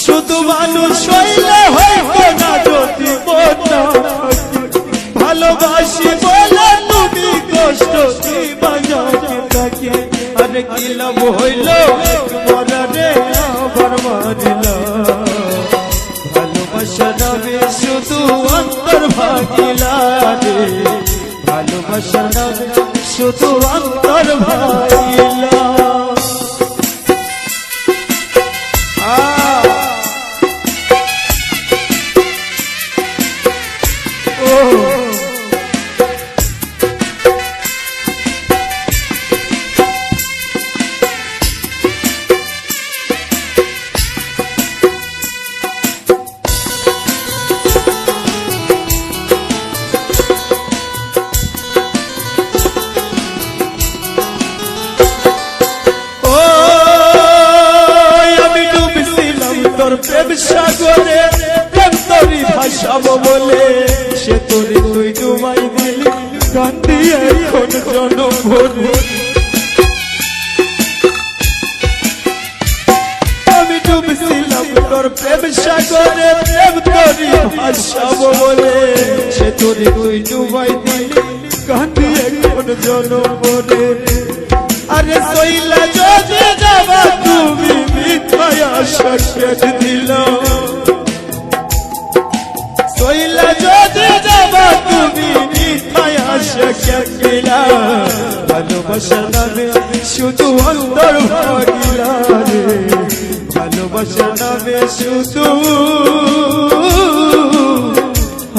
শুধু মানুষ হইলে হইতো না যদি মন না ভালোবাসি বলে তুমি কষ্ট দিবা যাকে তাকে আরে কি লাভ হইল মরারে আবার মারিল ভালোবাসা নামে শুধু অন্তর ভাগিলা রে ভালোবাসা নামে শুধু অন্তর ভাগিলা প্রেম সাগরে প্রেম তরি ভাসাবো বলে সে তোরে তুই ডুবাই দিলি কান্দি এখন জনম ভরে আমি ডুবছিলাম তোর প্রেম সাগরে প্রেম তরি ভাসাবো বলে সে তোরে তুই ডুবাই দিলি কান্দি এখন জনম ভরে আরে সইলা যদি যাবা তুমি মিথ্যায় আশা ছেড়ে দিল সইলা যদি যাবা তুমি মিথ্যায় আশা ছেড়ে দিল ভালোবাসা নামে শুধু অন্তর ভাগিলা রে ভালোবাসা নামে শুধু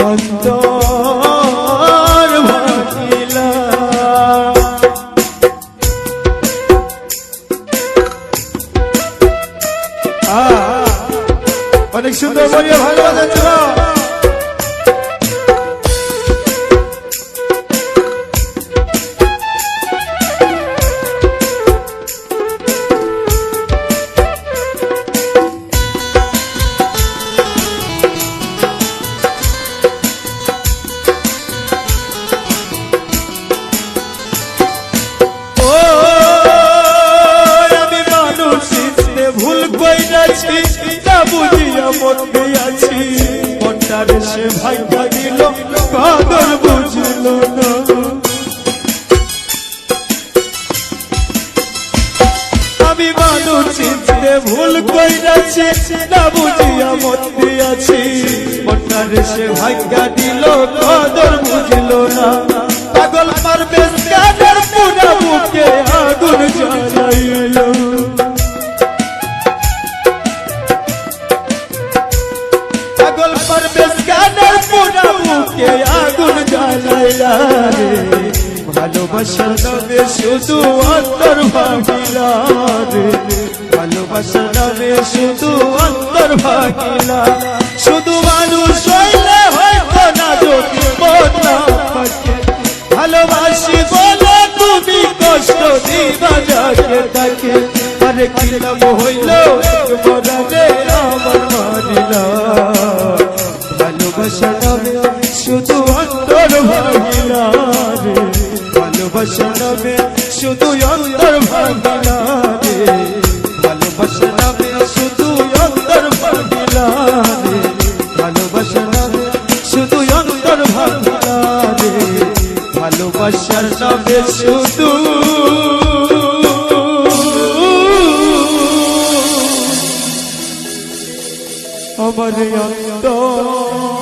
অন্তর ভাগিলা অনেক সুন্দর করিয়া ভালোবাসা ছিল আমি মানুষ ভুল কইরাছি বুঝিয়া মধ্যে আছি মনটার সে ভাগ্য দিল কদর বুঝল না আমি মানুষ চিনতে ভুল কইরাছি না বুঝিয়া মধ্যে আছি মনটার সে ভাগ্য দিল কদর বুঝল না পাগল পারবে কাদের পুরা বুকে আগুন জ্বালাইল পাগল পরবেশ গানের পুরা বুকে আগুন জ্বালাইলা রে ভালোবাসার নামে শুধু অন্তর ভাগিলা রে ভালোবাসার নামে শুধু অন্তর ভাগিলা শুধু মানুষ হইলে হইতো না যদি মন না থাকে ভালোবাসি বলে তুমি কষ্ট দিবা যাকে তাকে আরে কি লাভ হইল মরারে আমার মারিলা ভালোবাসা নামে শুধু অন্তর ভাগিলা রে ভালোবাসা নামে শুধু অন্তর ভাগিলা রে ভালোবাসা নামে শুধু অন্তর ভাগিলা রে ভালোবাসা নামে শুধু অন্তর ভাগিলা রে ভালোবাসার নামে শুধু আমার অন্তর